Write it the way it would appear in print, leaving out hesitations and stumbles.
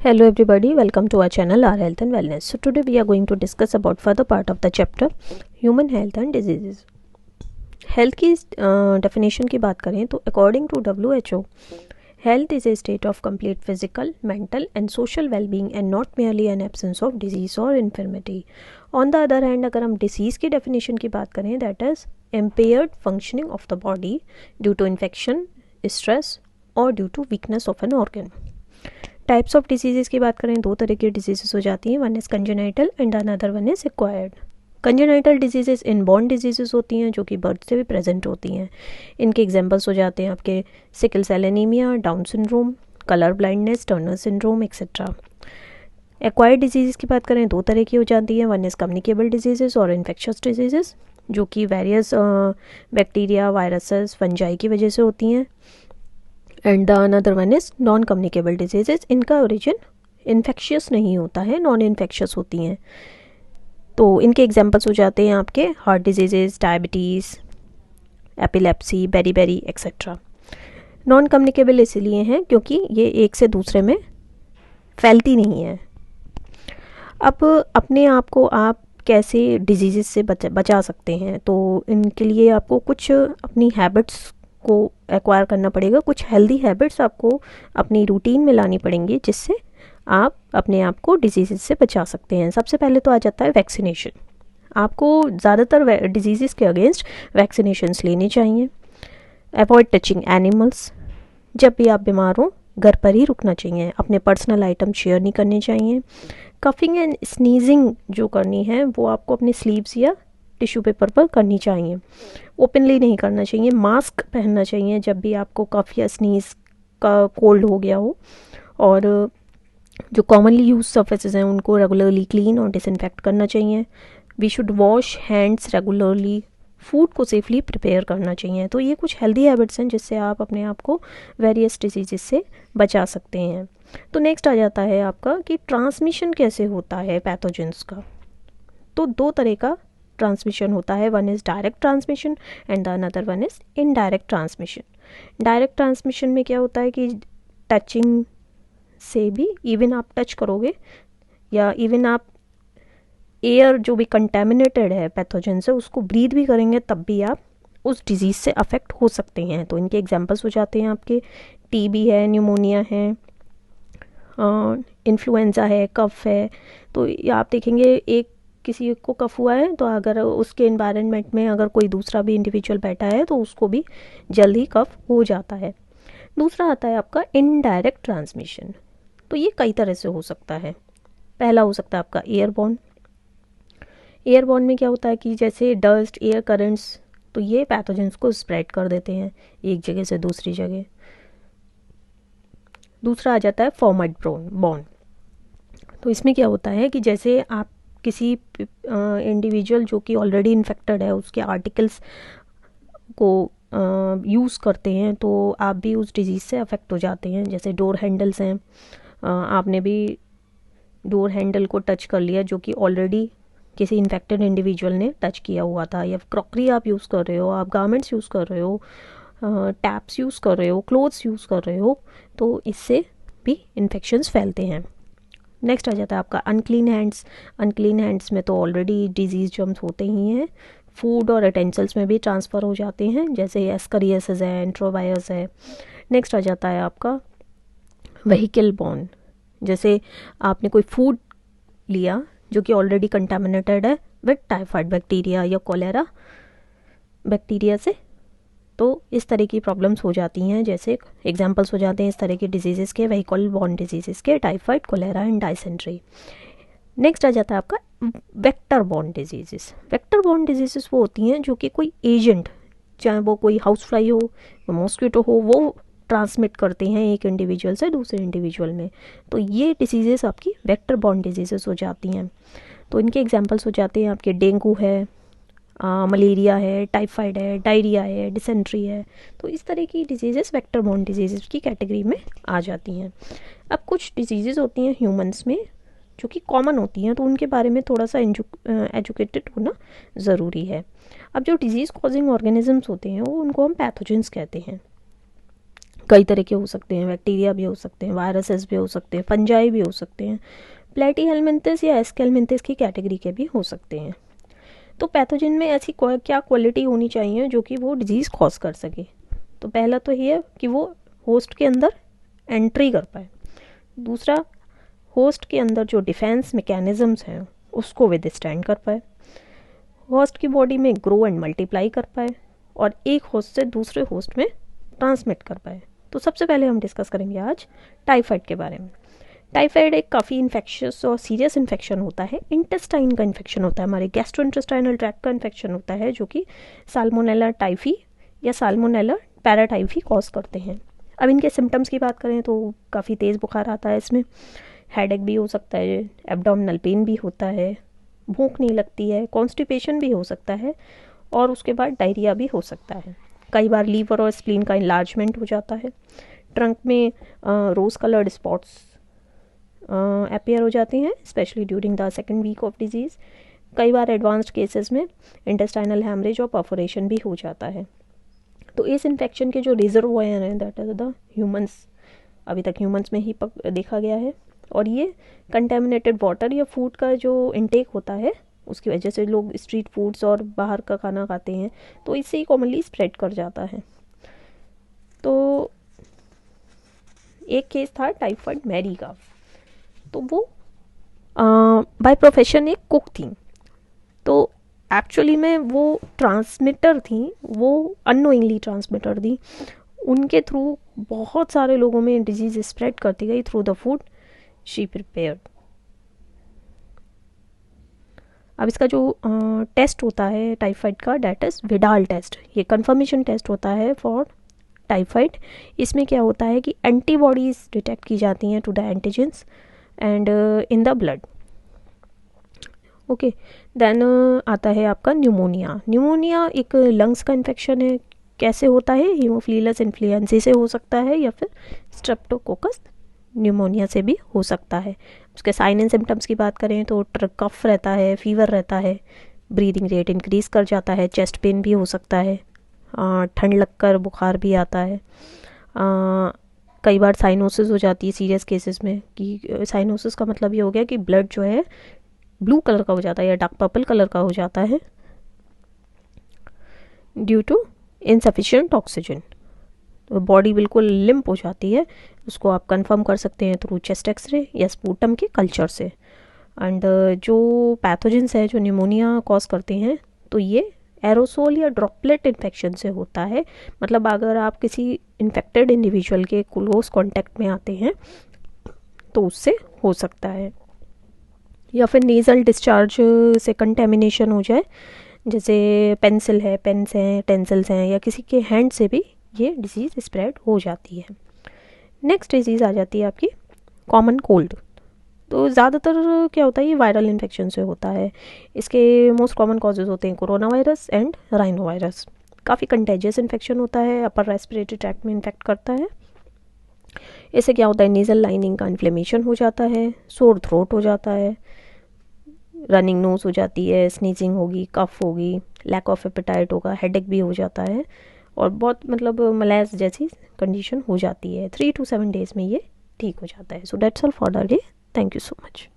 Hello everybody, welcome to our channel our health and wellness. So today we are going to discuss about further part of the chapter human health and diseases. Health की definition की बात करें तो according to WHO health is a state of complete physical, mental and social wellbeing and not merely an absence of disease और infirmity. On the other hand अगर हम disease की definition की बात करें that is impaired functioning of the body due to infection, stress और due to weakness of an organ. Types of disease की बात करें दो तरह की डिजीज़ हो जाती हैं, one is congenital and another one is acquired. Congenital disease inborn disease होती हैं जो कि बर्थ से भी प्रेजेंट होती हैं. इनके एग्जांपल्स हो जाते हैं आपके sickle cell anaemia, down syndrome, colour blindness, Turner syndrome etcetera. Acquired disease की बात करें दो तरह की हो जाती हैं, वन इज़ कम्युनिकेबल डिजीज़ और इन्फेक्शस डिजीज़ जो कि वेरियस बैक्टीरिया, वायरसेस, फंजाई की वजह से होती हैं. And the another one is non communicable disease. इनका ओरिजिन इन्फेक्शियस नहीं होता है, नॉन इन्फेक्शियस होती हैं. तो इनके एग्जांपल्स हो जाते हैं आपके हार्ट डिजीज़, डायबिटीज़, एपिलेप्सी, बेरी एक्सेट्रा. नॉन कम्युनिकेबल इसलिए हैं क्योंकि ये एक से दूसरे में फैलती नहीं है. अब अपने आप को आप कैसे डिजीज़ से बचा सकते हैं, तो इनके लिए आपको कुछ अपनी हैबिट्स को एक्वायर करना पड़ेगा. कुछ हेल्दी हैबिट्स आपको अपनी रूटीन में लानी पड़ेंगी जिससे आप अपने आप को डिजीज़ से बचा सकते हैं. सबसे पहले तो आ जाता है वैक्सीनेशन. आपको ज़्यादातर डिजीज़ के अगेंस्ट वैक्सीनेशंस लेने चाहिए. Avoid touching animals. जब भी आप बीमार हो घर पर ही रुकना चाहिए. अपने पर्सनल आइटम शेयर नहीं करने चाहिए. कफिंग एंड स्नीजिंग जो करनी है वो आपको अपने स्लीव्स या टिश्यू पेपर पर करनी चाहिए, ओपनली नहीं करना चाहिए. मास्क पहनना चाहिए जब भी आपको कफ या स्नीज का कोल्ड हो गया हो. और जो कॉमनली यूज सर्फेसेस हैं उनको रेगुलरली क्लीन और डिसइंफेक्ट करना चाहिए. We should wash hands regularly. Food को सेफली प्रिपेयर करना चाहिए. तो ये कुछ हेल्दी हैबिट्स हैं जिससे आप अपने आप को वेरियस डिजीज़ से बचा सकते हैं. तो नेक्स्ट आ जाता है आपका कि ट्रांसमिशन कैसे होता है पैथोजेंस का. तो दो तरह का ट्रांसमिशन होता है, one is direct transmission and the another one is indirect transmission. Direct transmission में क्या होता है कि टचिंग से भी, इवन आप टच करोगे या इवन आप एयर जो भी कंटेमिनेटेड है पैथोजन से उसको ब्रीथ भी करेंगे तब भी आप उस डिजीज़ से अफेक्ट हो सकते हैं. तो इनके एग्जांपल्स हो जाते हैं आपके टीबी है, न्यूमोनिया है, इन्फ्लुएंजा है, कफ है. तो आप देखेंगे एक किसी को कफ हुआ है तो अगर उसके एनवायरनमेंट में अगर कोई दूसरा भी इंडिविजुअल बैठा है तो उसको भी जल्दी कफ हो जाता है. दूसरा आता है आपका इनडायरेक्ट ट्रांसमिशन. तो ये कई तरह से हो सकता है. पहला हो सकता है आपका एयरबॉर्न. एयरबॉर्न में क्या होता है कि जैसे डस्ट, एयर करंट्स, तो ये पैथोजेंस को स्प्रेड कर देते हैं एक जगह से दूसरी जगह. दूसरा आ जाता है फॉर्मेट बॉर्न. तो इसमें क्या होता है कि जैसे आप किसी इंडिविजुअल जो कि ऑलरेडी इन्फेक्टेड है उसके आर्टिकल्स को यूज़ करते हैं तो आप भी उस डिजीज़ से अफेक्ट हो जाते हैं. जैसे डोर हैंडल्स हैं, आपने भी डोर हैंडल को टच कर लिया जो कि ऑलरेडी किसी इन्फेक्टेड इंडिविजुअल ने टच किया हुआ था, या क्रॉकरी आप यूज़ कर रहे हो, आप गारमेंट्स यूज़ कर रहे हो, टैप्स यूज़ कर रहे हो, क्लोथ्स यूज़ कर रहे हो, तो इससे भी इन्फेक्शंस फैलते हैं. नेक्स्ट आ जाता है आपका अनक्लीन हैंड्स. अनक्लीन हैंड्स में तो ऑलरेडी डिजीज़ जर्म्स होते ही हैं. फूड और यूटेंसिल्स में भी ट्रांसफ़र हो जाते हैं जैसे एस्करियासिस है, एंट्रोवायरस है. नेक्स्ट आ जाता है आपका व्हीकल बॉर्न. जैसे आपने कोई फूड लिया जो कि ऑलरेडी कंटामिनेटेड है विथ टाइफाइड बैक्टीरिया या कोलेरा बैक्टीरिया से, तो इस तरह की प्रॉब्लम्स हो जाती हैं. जैसे एग्जांपल्स हो जाते हैं इस तरह के डिजीज़ के, व्हीकल बॉर्न डिजीज़ के, typhoid, cholera and dysentery. Next आ जाता है आपका vector borne disease. Vector borne disease वो होती हैं जो कि कोई एजेंट, चाहे वो कोई हाउस फ्लाई हो, मॉस्किटो हो, वो ट्रांसमिट करते हैं एक इंडिविजुअल से दूसरे इंडिविजुअल में. तो ये डिजीज़ आपकी वेक्टर बॉर्न डिजीज़ हो जाती हैं. तो इनके एग्जांपल्स हो जाते हैं आपके डेंगू है, मलेरिया है, टाइफाइड है, डायरिया है, डिसेंट्री है. तो इस तरह की डिजीज़ वेक्टर बॉर्न डिजीज़ की कैटेगरी में आ जाती हैं. अब कुछ डिजीज़ होती हैं ह्यूमंस में जो कि कॉमन होती हैं, तो उनके बारे में थोड़ा सा एजुकेटेड होना ज़रूरी है. अब जो डिजीज़ कॉजिंग ऑर्गेनिजम्स होते हैं वो उनको हम पैथोजेंस कहते हैं. कई तरह के हो सकते हैं, बैक्टीरिया भी हो सकते हैं, वायरसेस भी हो सकते हैं, फंजाई भी हो सकते हैं, प्लेटीहेलमिंथस या एस्केलमिंथस की कैटेगरी के भी हो सकते हैं। तो पैथोजन में ऐसी क्या क्वालिटी होनी चाहिए जो कि वो डिजीज़ कॉज कर सके? तो पहला तो ये है कि वो होस्ट के अंदर एंट्री कर पाए। दूसरा, होस्ट के अंदर जो डिफेंस मैकेनिज्म्स हैं उसको विदस्टैंड कर पाए, होस्ट की बॉडी में ग्रो एंड मल्टीप्लाई कर पाए, और एक होस्ट से दूसरे होस्ट में ट्रांसमिट कर पाए। तो सबसे पहले हम डिस्कस करेंगे आज टाइफाइड के बारे में। टाइफाइड एक काफ़ी इन्फेक्शियस और सीरियस इन्फेक्शन होता है, इंटेस्टाइन का इन्फेक्शन होता है, हमारे गैस्ट्रोइंटेस्टाइनल ट्रैक्ट का इन्फेक्शन होता है, जो कि साल्मोनेला टाइफी या साल्मोनेला पैराटाइफी कॉज करते हैं। अब इनके सिम्टम्स की बात करें तो काफ़ी तेज़ बुखार आता है, इसमें हेडेक भी हो सकता है, एब्डोमिनल पेन भी होता है, भूख नहीं लगती है, कॉन्स्टिपेशन भी हो सकता है, और उसके बाद डायरिया भी हो सकता है। कई बार लीवर और स्प्लीन का इन्लार्जमेंट हो जाता है, ट्रंक में रोज़ कलर्ड स्पॉट्स अपीयर हो जाती हैं, specially during the second week of disease. कई बार एडवांस्ड केसेस में इंटेस्टाइनल हैमरेज और परफोरेशन भी हो जाता है। तो इस इन्फेक्शन के जो रिजर्वोयर हैं दैट इज द ह्यूमंस, अभी तक ह्यूमंस में ही देखा गया है, और ये कंटेमिनेटेड वाटर या फूड का जो इनटेक होता है उसकी वजह से लोग स्ट्रीट फूड्स और बाहर का खाना खाते हैं, तो इससे ही कॉमनली स्प्रेड कर जाता है। तो एक केस था टाइफाइड मैरी का, तो वो बाय प्रोफेशन एक कुक थी, तो एक्चुअली में वो ट्रांसमिटर थी, वो अननोइंगली ट्रांसमिटर थी, उनके थ्रू बहुत सारे लोगों में डिजीज़ स्प्रेड करती गई through the food she prepared. अब इसका जो टेस्ट होता है टाइफाइड का, डेट इज़ विडाल टेस्ट, ये कंफर्मेशन टेस्ट होता है फॉर टाइफाइड। इसमें क्या होता है कि एंटीबॉडीज़ डिटेक्ट की जाती हैं to the antigens and in the blood. Okay, then आता है आपका न्यूमोनिया। न्यूमोनिया एक लंग्स का इन्फेक्शन है। कैसे होता है? हीमोफिलस इन्फ्लुएंजा से हो सकता है या फिर स्ट्रेप्टोकोकस न्यूमोनिया से भी हो सकता है। उसके साइन एंड सिम्टम्स की बात करें तो कफ रहता है, फीवर रहता है, ब्रीदिंग रेट इंक्रीज़ कर जाता है, चेस्ट पेन भी हो सकता है, ठंड लगकर बुखार भी आता है, कई बार साइनोसिस हो जाती है सीरियस केसेस में, कि साइनोसिस का मतलब ये हो गया कि ब्लड जो है ब्लू कलर का हो जाता है या डार्क पर्पल कलर का हो जाता है ड्यू टू इनसफिशिएंट ऑक्सीजन। तो बॉडी बिल्कुल लिम्प हो जाती है, उसको आप कंफर्म कर सकते हैं थ्रू चेस्ट एक्सरे या स्पूटम के कल्चर से। एंड जो पैथोजेंस है जो निमोनिया कॉज करते हैं, तो ये एरोसोल या ड्रॉपलेट इन्फेक्शन से होता है। मतलब अगर आप किसी इन्फेक्टेड इंडिविजुअल के क्लोज कांटेक्ट में आते हैं तो उससे हो सकता है, या फिर नेज़ल डिस्चार्ज से कंटेमिनेशन हो जाए, जैसे पेंसिल है, पेन्स हैं, टेंसिल्स हैं, या किसी के हैंड से भी ये डिजीज़ स्प्रेड हो जाती है। नेक्स्ट डिजीज़ आ जाती है आपकी कॉमन कोल्ड। तो ज़्यादातर क्या होता है, ये वायरल इन्फेक्शन से होता है। इसके मोस्ट कॉमन कॉजेज़ होते हैं corona virus and rhino virus. काफ़ी कंटेजियस इन्फेक्शन होता है, अपर रेस्पिरेटरी ट्रैक्ट में इन्फेक्ट करता है। इससे क्या होता है, नेज़ल लाइनिंग का इन्फ्लेमेशन हो जाता है, सोर थ्रोट हो जाता है, रनिंग नोज हो जाती है, स्नीजिंग होगी, कफ होगी, लैक ऑफ एपेटाइट होगा, हेडेक भी हो जाता है, और बहुत मतलब मलेज जैसी कंडीशन हो जाती है। 3 to 7 days में ये ठीक हो जाता है। So that's all for the day. Thank you so much.